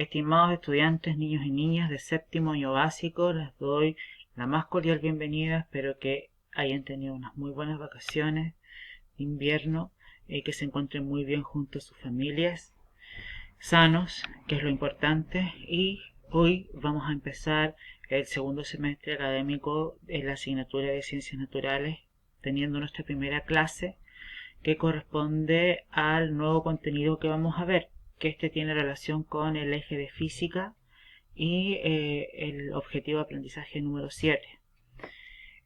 Estimados estudiantes, niños y niñas de séptimo año básico, les doy la más cordial bienvenida. Espero que hayan tenido unas muy buenas vacaciones de invierno y que se encuentren muy bien junto a sus familias, sanos, que es lo importante. Y hoy vamos a empezar el segundo semestre académico en la asignatura de Ciencias Naturales, teniendo nuestra primera clase que corresponde al nuevo contenido que vamos a ver, que este tiene relación con el eje de física y el objetivo de aprendizaje número 7.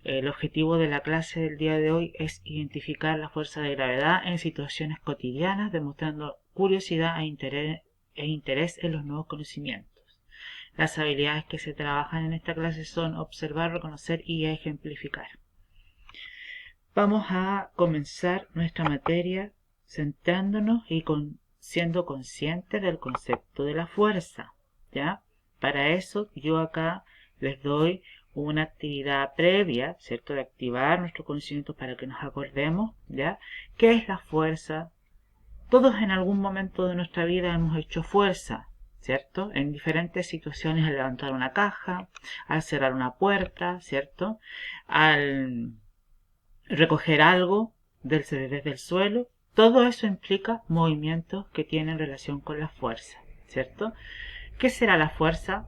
El objetivo de la clase del día de hoy es identificar la fuerza de gravedad en situaciones cotidianas, demostrando curiosidad e interés en los nuevos conocimientos. Las habilidades que se trabajan en esta clase son observar, reconocer y ejemplificar. Vamos a comenzar nuestra materia centrándonos y siendo conscientes del concepto de la fuerza, ¿ya? Para eso yo acá les doy una actividad previa, ¿cierto? De activar nuestro conocimiento para que nos acordemos, ¿ya? ¿Qué es la fuerza? Todos en algún momento de nuestra vida hemos hecho fuerza, ¿cierto? En diferentes situaciones, al levantar una caja, al cerrar una puerta, ¿cierto? Al recoger algo desde el suelo. Todo eso implica movimientos que tienen relación con la fuerza, ¿cierto? ¿Qué será la fuerza?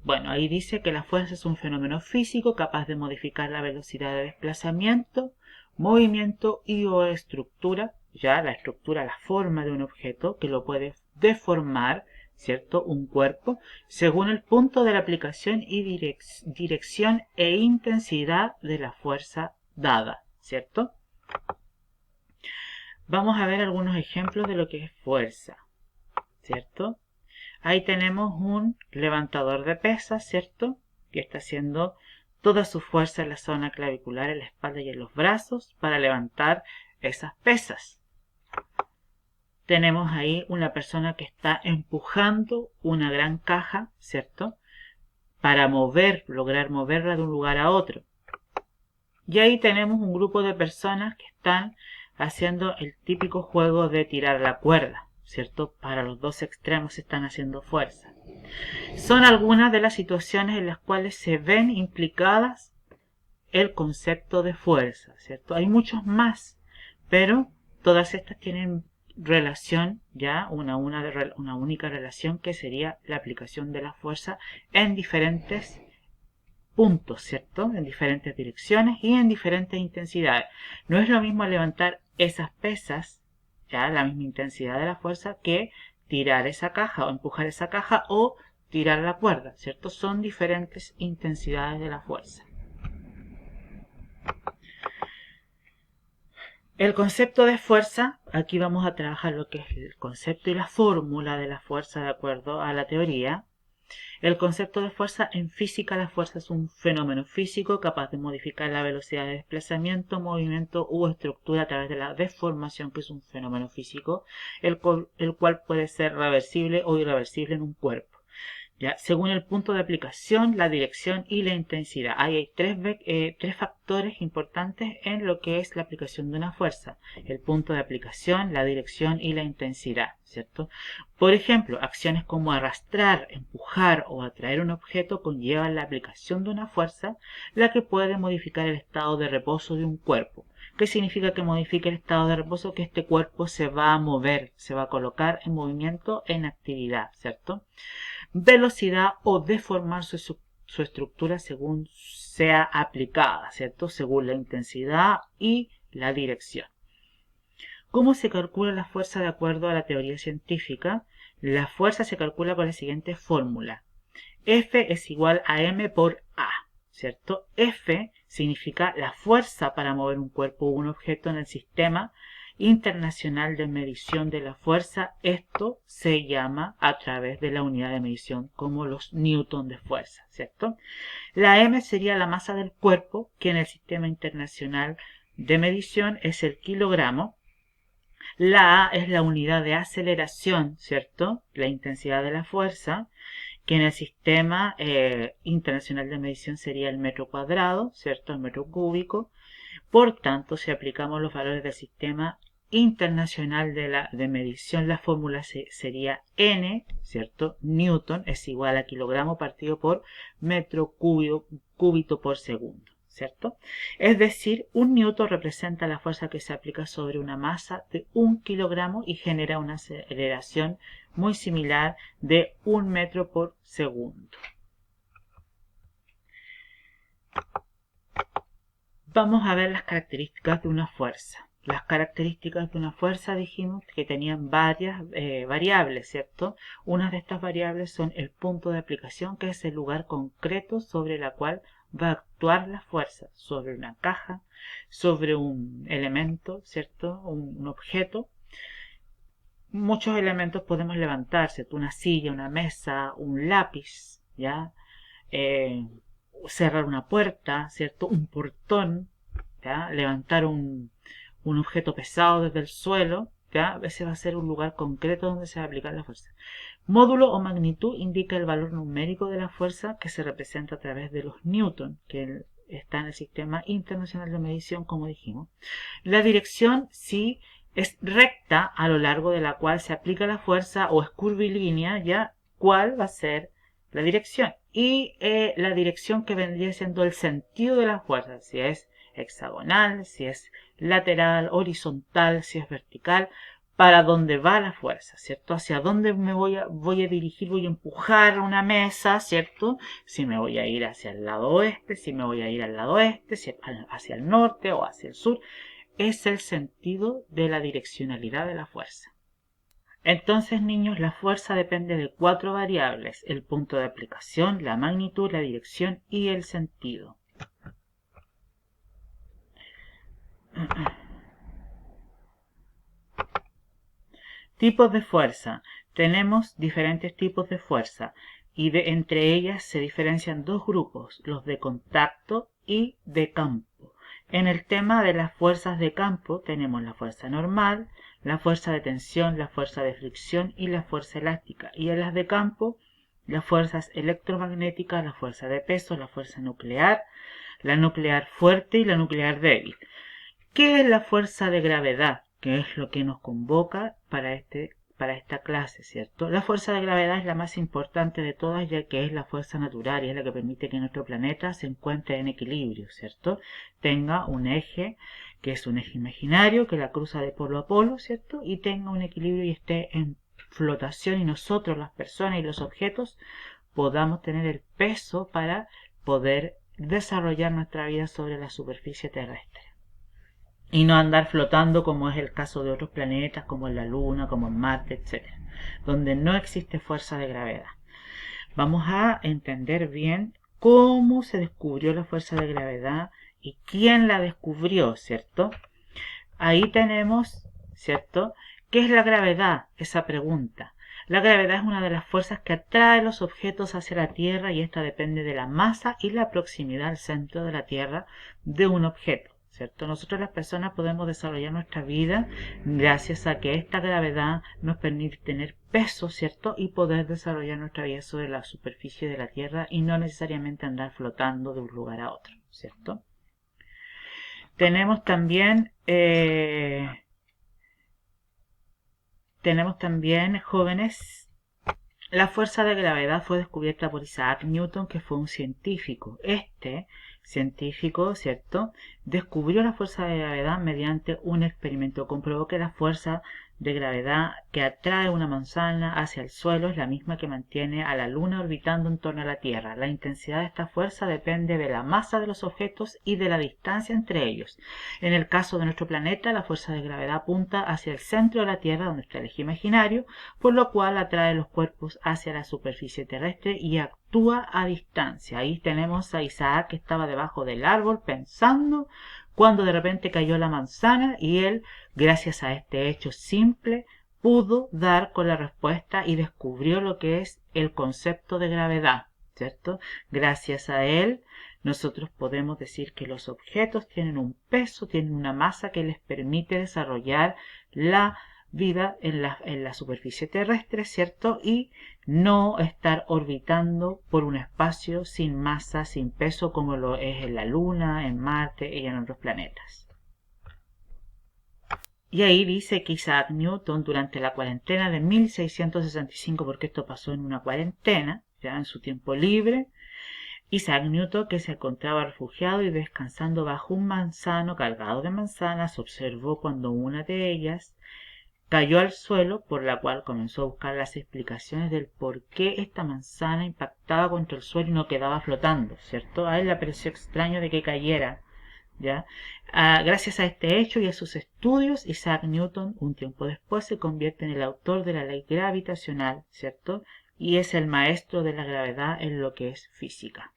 Bueno, ahí dice que la fuerza es un fenómeno físico capaz de modificar la velocidad de desplazamiento, movimiento y o estructura, ya la estructura, la forma de un objeto, que lo puede deformar, ¿cierto? Un cuerpo, según el punto de la aplicación y dirección e intensidad de la fuerza dada, ¿cierto? Vamos a ver algunos ejemplos de lo que es fuerza, ¿cierto? Ahí tenemos un levantador de pesas, ¿cierto? Que está haciendo toda su fuerza en la zona clavicular, en la espalda y en los brazos para levantar esas pesas. Tenemos ahí una persona que está empujando una gran caja, ¿cierto? Para lograr moverla de un lugar a otro. Y ahí tenemos un grupo de personas que están haciendo el típico juego de tirar la cuerda, ¿cierto? Para los dos extremos están haciendo fuerza. Son algunas de las situaciones en las cuales se ven implicadas el concepto de fuerza, ¿cierto? Hay muchos más, pero todas estas tienen relación, ya una única relación, que sería la aplicación de la fuerza en diferentes puntos, ¿cierto? En diferentes direcciones y en diferentes intensidades. No es lo mismo levantar esas pesas, ya la misma intensidad de la fuerza, que tirar esa caja o empujar esa caja o tirar la cuerda, ¿cierto? Son diferentes intensidades de la fuerza. El concepto de fuerza, aquí vamos a trabajar lo que es el concepto y la fórmula de la fuerza de acuerdo a la teoría. El concepto de fuerza: en física, la fuerza es un fenómeno físico capaz de modificar la velocidad de desplazamiento, movimiento u estructura a través de la deformación, que es un fenómeno físico, el cual puede ser reversible o irreversible en un cuerpo. ¿Ya? Según el punto de aplicación, la dirección y la intensidad. Ahí hay tres factores importantes en lo que es la aplicación de una fuerza: el punto de aplicación, la dirección y la intensidad, ¿cierto? Por ejemplo, acciones como arrastrar, empujar o atraer un objeto conllevan la aplicación de una fuerza, la que puede modificar el estado de reposo de un cuerpo. ¿Qué significa que modifique el estado de reposo? Que este cuerpo se va a mover, se va a colocar en movimiento, en actividad, ¿cierto? Velocidad o deformar su estructura según sea aplicada, ¿cierto? Según la intensidad y la dirección. ¿Cómo se calcula la fuerza de acuerdo a la teoría científica? La fuerza se calcula con la siguiente fórmula: F es igual a M por A, ¿cierto? F significa la fuerza para mover un cuerpo o un objeto en el sistema internacional de medición de la fuerza. Esto se llama a través de la unidad de medición como los newton de fuerza, ¿cierto? La M sería la masa del cuerpo, que en el sistema internacional de medición es el kilogramo. La A es la unidad de aceleración, ¿cierto? La intensidad de la fuerza, que en el sistema internacional de medición sería el metro cuadrado, ¿cierto? El metro cúbico. Por tanto, si aplicamos los valores del sistema internacional de medición, la fórmula sería N, ¿cierto? Newton es igual a kilogramo partido por metro cúbito por segundo, ¿cierto? Es decir, un newton representa la fuerza que se aplica sobre una masa de 1 kilogramo y genera una aceleración muy similar de 1 metro por segundo. Vamos a ver las características de una fuerza. Las características de una fuerza dijimos que tenían varias variables, ¿cierto? Unas de estas variables son el punto de aplicación, que es el lugar concreto sobre la cual va a actuar la fuerza, sobre una caja, sobre un elemento, ¿cierto? Un objeto. Muchos elementos podemos levantar, ¿cierto? Una silla, una mesa, un lápiz, ¿ya? Cerrar una puerta, ¿cierto? Un portón, ¿ya? Levantar un objeto pesado desde el suelo, ¿ya? Ese va a ser un lugar concreto donde se va a aplicar la fuerza. Módulo o magnitud indica el valor numérico de la fuerza que se representa a través de los newton, que está en el Sistema Internacional de Medición, como dijimos. La dirección sí es recta a lo largo de la cual se aplica la fuerza, o es curvilínea, ¿ya? ¿Cuál va a ser la dirección? Y la dirección que vendría siendo el sentido de la fuerza, si es hexagonal, si es lateral, horizontal, si es vertical, para dónde va la fuerza, ¿cierto? Hacia dónde me voy a dirigir, voy a empujar una mesa, ¿cierto? Si me voy a ir hacia el lado oeste, si me voy a ir al lado este, si hacia el norte o hacia el sur. Es el sentido de la direccionalidad de la fuerza. Entonces, niños, la fuerza depende de 4 variables: el punto de aplicación, la magnitud, la dirección y el sentido. Tipos de fuerza. Tenemos diferentes tipos de fuerza y entre ellas se diferencian 2 grupos, los de contacto y de campo. En el tema de las fuerzas de campo tenemos la fuerza normal, la fuerza de tensión, la fuerza de fricción y la fuerza elástica. Y en las de campo, las fuerzas electromagnéticas, la fuerza de peso, la fuerza nuclear, la nuclear fuerte y la nuclear débil. ¿Qué es la fuerza de gravedad? Que es lo que nos convoca para esta clase, ¿cierto? La fuerza de gravedad es la más importante de todas, ya que es la fuerza natural y es la que permite que nuestro planeta se encuentre en equilibrio, ¿cierto? Tenga un eje, que es un eje imaginario, que la cruza de polo a polo, ¿cierto? Y tenga un equilibrio y esté en flotación, y nosotros, las personas y los objetos, podamos tener el peso para poder desarrollar nuestra vida sobre la superficie terrestre. Y no andar flotando como es el caso de otros planetas, como en la Luna, como en Marte, etc., donde no existe fuerza de gravedad. Vamos a entender bien cómo se descubrió la fuerza de gravedad y quién la descubrió, ¿cierto? Ahí tenemos, ¿cierto? ¿Qué es la gravedad? Esa pregunta. La gravedad es una de las fuerzas que atrae los objetos hacia la Tierra, y esta depende de la masa y la proximidad al centro de la Tierra de un objeto, ¿cierto? Nosotros las personas podemos desarrollar nuestra vida gracias a que esta gravedad nos permite tener peso, ¿cierto? Y poder desarrollar nuestra vida sobre la superficie de la Tierra y no necesariamente andar flotando de un lugar a otro, ¿cierto? Tenemos también jóvenes. La fuerza de gravedad fue descubierta por Isaac Newton, que fue un científico. Este científico, ¿cierto?, descubrió la fuerza de gravedad mediante un experimento. Comprobó que la fuerza de gravedad que atrae una manzana hacia el suelo es la misma que mantiene a la Luna orbitando en torno a la Tierra. La intensidad de esta fuerza depende de la masa de los objetos y de la distancia entre ellos. En el caso de nuestro planeta, la fuerza de gravedad apunta hacia el centro de la Tierra, donde está el eje imaginario, por lo cual atrae los cuerpos hacia la superficie terrestre y actúa a distancia. Ahí tenemos a Isaac, que estaba debajo del árbol pensando cuando de repente cayó la manzana, y él, gracias a este hecho simple, pudo dar con la respuesta y descubrió lo que es el concepto de gravedad, ¿cierto? Gracias a él nosotros podemos decir que los objetos tienen un peso, tienen una masa que les permite desarrollar la vida en la superficie terrestre, ¿cierto? Y no estar orbitando por un espacio sin masa, sin peso, como lo es en la Luna, en Marte y en otros planetas. Y ahí dice que Isaac Newton, durante la cuarentena de 1665, porque esto pasó en una cuarentena, ya en su tiempo libre, Isaac Newton, que se encontraba refugiado y descansando bajo un manzano cargado de manzanas, observó cuando una de ellas cayó al suelo, por la cual comenzó a buscar las explicaciones del por qué esta manzana impactaba contra el suelo y no quedaba flotando, ¿cierto? A él le pareció extraño de que cayera, ¿ya? Gracias a este hecho y a sus estudios, Isaac Newton, un tiempo después, se convierte en el autor de la ley gravitacional, ¿cierto? Y es el maestro de la gravedad en lo que es física.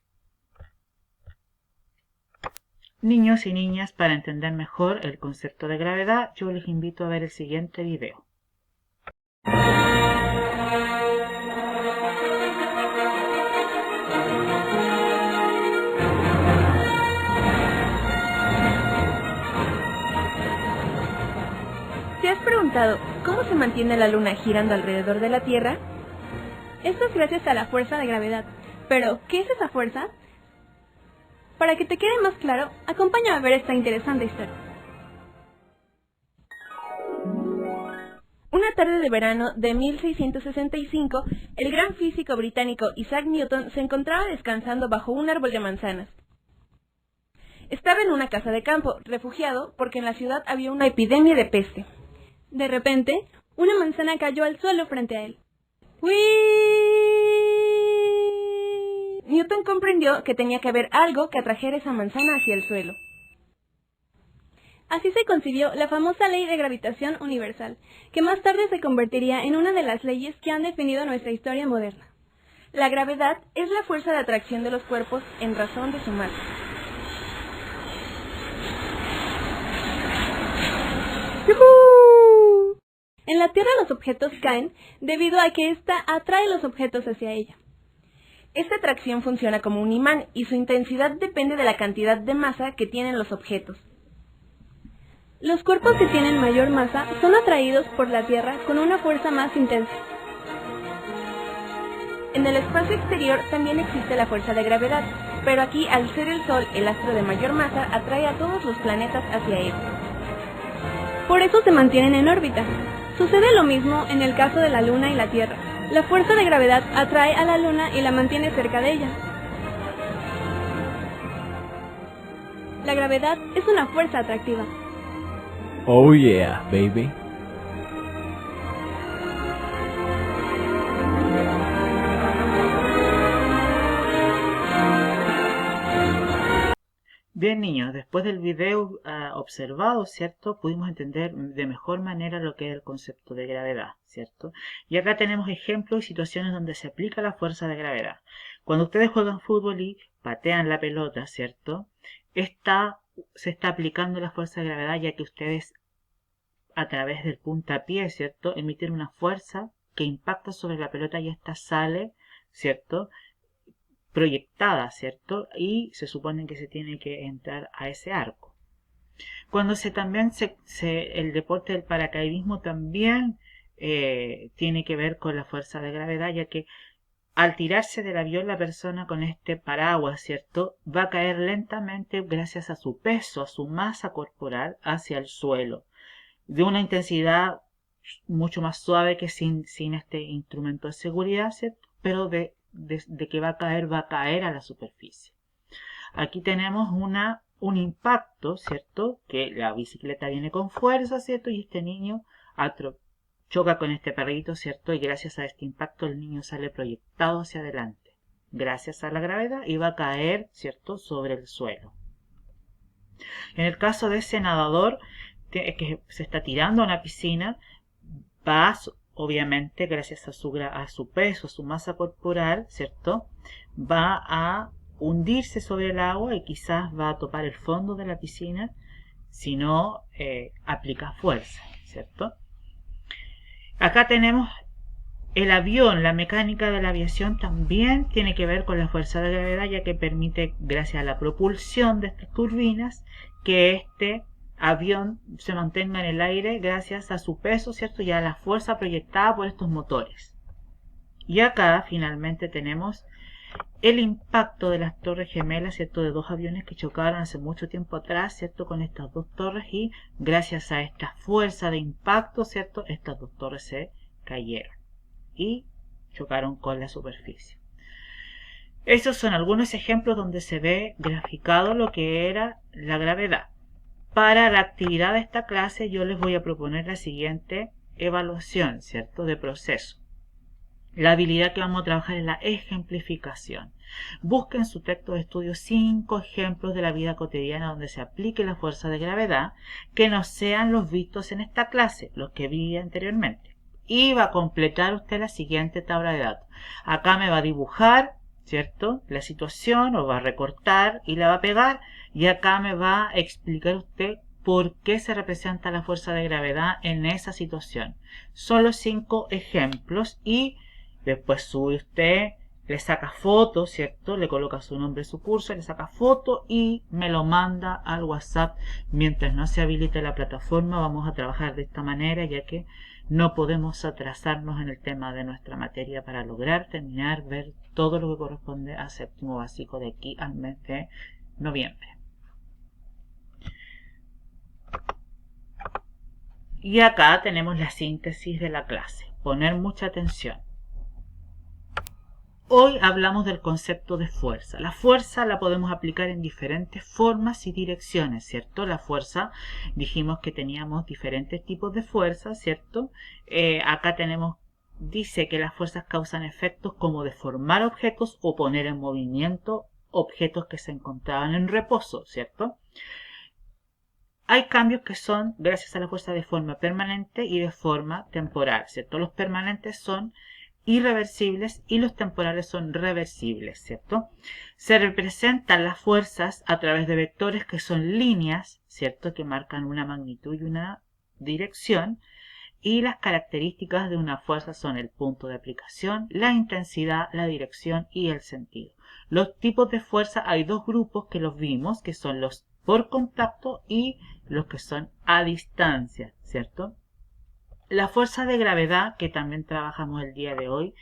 Niños y niñas, para entender mejor el concepto de gravedad, yo les invito a ver el siguiente video. ¿Te has preguntado cómo se mantiene la Luna girando alrededor de la Tierra? Esto es gracias a la fuerza de gravedad. Pero, ¿qué es esa fuerza? Para que te quede más claro, acompáñame a ver esta interesante historia. Una tarde de verano de 1665, el gran físico británico Isaac Newton se encontraba descansando bajo un árbol de manzanas. Estaba en una casa de campo, refugiado, porque en la ciudad había una epidemia de peste. De repente, una manzana cayó al suelo frente a él. ¡Uy! Newton comprendió que tenía que haber algo que atrajera esa manzana hacia el suelo. Así se concibió la famosa ley de gravitación universal, que más tarde se convertiría en una de las leyes que han definido nuestra historia moderna. La gravedad es la fuerza de atracción de los cuerpos en razón de su masa. ¡Yujú! En la Tierra los objetos caen debido a que ésta atrae los objetos hacia ella. Esta atracción funciona como un imán y su intensidad depende de la cantidad de masa que tienen los objetos. Los cuerpos que tienen mayor masa son atraídos por la Tierra con una fuerza más intensa. En el espacio exterior también existe la fuerza de gravedad, pero aquí, al ser el Sol el astro de mayor masa, atrae a todos los planetas hacia él. Por eso se mantienen en órbita. Sucede lo mismo en el caso de la Luna y la Tierra. La fuerza de gravedad atrae a la Luna y la mantiene cerca de ella. La gravedad es una fuerza atractiva. Oh yeah, baby. Bien, niños, después del video observado, ¿cierto? Pudimos entender de mejor manera lo que es el concepto de gravedad, ¿cierto? Y acá tenemos ejemplos y situaciones donde se aplica la fuerza de gravedad. Cuando ustedes juegan fútbol y patean la pelota, ¿cierto? Se está aplicando la fuerza de gravedad, ya que ustedes, a través del puntapié, ¿cierto?, emiten una fuerza que impacta sobre la pelota y esta sale, ¿cierto?, proyectada, ¿cierto? Y se supone que se tiene que entrar a ese arco. Cuando el deporte del paracaidismo también tiene que ver con la fuerza de gravedad, ya que al tirarse del avión la persona con este paraguas, ¿cierto?, va a caer lentamente gracias a su peso, a su masa corporal hacia el suelo, de una intensidad mucho más suave que sin este instrumento de seguridad, ¿cierto? Pero de que va a caer a la superficie. Aquí tenemos un impacto, ¿cierto? Que la bicicleta viene con fuerza, ¿cierto? Y este niño choca con este perrito, ¿cierto? Y gracias a este impacto el niño sale proyectado hacia adelante, gracias a la gravedad, y va a caer, ¿cierto?, sobre el suelo. En el caso de ese nadador que se está tirando a una piscina, va, obviamente, gracias a su peso, a su masa corporal, ¿cierto?, va a hundirse sobre el agua y quizás va a topar el fondo de la piscina si no aplica fuerza, ¿cierto? Acá tenemos el avión. La mecánica de la aviación también tiene que ver con la fuerza de gravedad, ya que permite, gracias a la propulsión de estas turbinas, que este avión se mantenga en el aire gracias a su peso, ¿cierto?, y a la fuerza proyectada por estos motores. Y acá finalmente tenemos el impacto de las torres gemelas, ¿cierto? De dos aviones que chocaron hace mucho tiempo atrás, ¿cierto? Con estas dos torres, y gracias a esta fuerza de impacto, ¿cierto? Estas dos torres se cayeron y chocaron con la superficie. Esos son algunos ejemplos donde se ve graficado lo que era la gravedad. Para la actividad de esta clase yo les voy a proponer la siguiente evaluación, ¿cierto? De proceso. La habilidad que vamos a trabajar es la ejemplificación. Busquen en su texto de estudio 5 ejemplos de la vida cotidiana donde se aplique la fuerza de gravedad que no sean los vistos en esta clase, los que vi anteriormente. Y va a completar usted la siguiente tabla de datos. Acá me va a dibujar, ¿cierto? La situación, o va a recortar y la va a pegar, y acá me va a explicar usted por qué se representa la fuerza de gravedad en esa situación. Son los 5 ejemplos y después sube usted, le saca foto, ¿cierto? Le coloca su nombre, su curso, le saca foto y me lo manda al WhatsApp. Mientras no se habilite la plataforma vamos a trabajar de esta manera, ya que no podemos atrasarnos en el tema de nuestra materia para lograr terminar, ver todo lo que corresponde a séptimo básico de aquí al mes de noviembre. Y acá tenemos la síntesis de la clase. Poner mucha atención. Hoy hablamos del concepto de fuerza. La fuerza la podemos aplicar en diferentes formas y direcciones, ¿cierto? La fuerza, dijimos que teníamos diferentes tipos de fuerza, ¿cierto? Acá dice que las fuerzas causan efectos como deformar objetos o poner en movimiento objetos que se encontraban en reposo, ¿cierto? Hay cambios que son gracias a la fuerza de forma permanente y de forma temporal, ¿cierto? Los permanentes son irreversibles y los temporales son reversibles, ¿cierto? Se representan las fuerzas a través de vectores que son líneas, ¿cierto? Que marcan una magnitud y una dirección, y las características de una fuerza son el punto de aplicación, la intensidad, la dirección y el sentido. Los tipos de fuerza hay dos grupos que los vimos, que son los por contacto y los que son a distancia, ¿cierto? La fuerza de gravedad, que también trabajamos el día de hoy,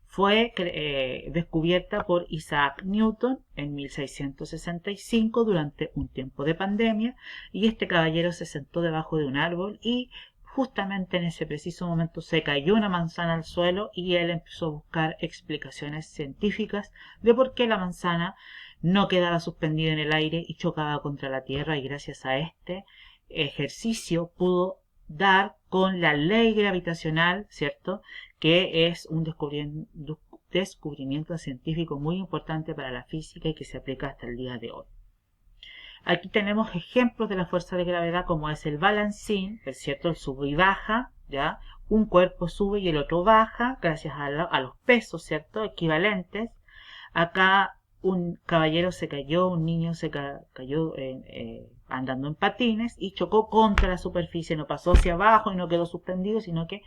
fue descubierta por Isaac Newton en 1665 durante un tiempo de pandemia, y este caballero se sentó debajo de un árbol y justamente en ese preciso momento se cayó una manzana al suelo y él empezó a buscar explicaciones científicas de por qué la manzana no quedaba suspendida en el aire y chocaba contra la tierra, y gracias a este ejercicio pudo dar con la ley gravitacional, ¿cierto? Que es un descubrimiento científico muy importante para la física y que se aplica hasta el día de hoy. Aquí tenemos ejemplos de la fuerza de gravedad como es el balancín, es cierto, el sube y baja, ¿ya? Un cuerpo sube y el otro baja gracias a los pesos, ¿cierto? Equivalentes. Acá un caballero se cayó, un niño se cayó andando en patines y chocó contra la superficie, no pasó hacia abajo y no quedó suspendido, sino que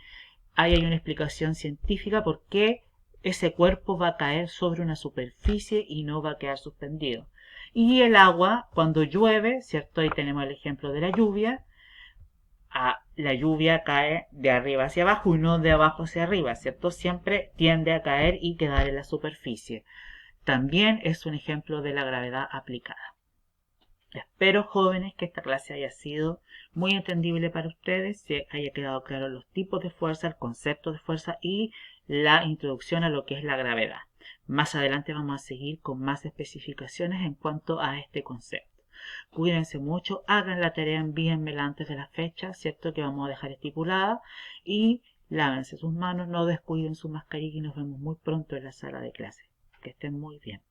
ahí hay una explicación científica por qué ese cuerpo va a caer sobre una superficie y no va a quedar suspendido. Y el agua, cuando llueve, ¿cierto? Ahí tenemos el ejemplo de la lluvia. La lluvia cae de arriba hacia abajo y no de abajo hacia arriba, ¿cierto? Siempre tiende a caer y quedar en la superficie. También es un ejemplo de la gravedad aplicada. Espero, jóvenes, que esta clase haya sido muy entendible para ustedes, que haya quedado claro los tipos de fuerza, el concepto de fuerza y la introducción a lo que es la gravedad. Más adelante vamos a seguir con más especificaciones en cuanto a este concepto. Cuídense mucho, hagan la tarea, envíenmela antes de la fecha, ¿cierto? Que vamos a dejar estipulada, y lávense sus manos, no descuiden su mascarilla y nos vemos muy pronto en la sala de clase. Que estén muy bien.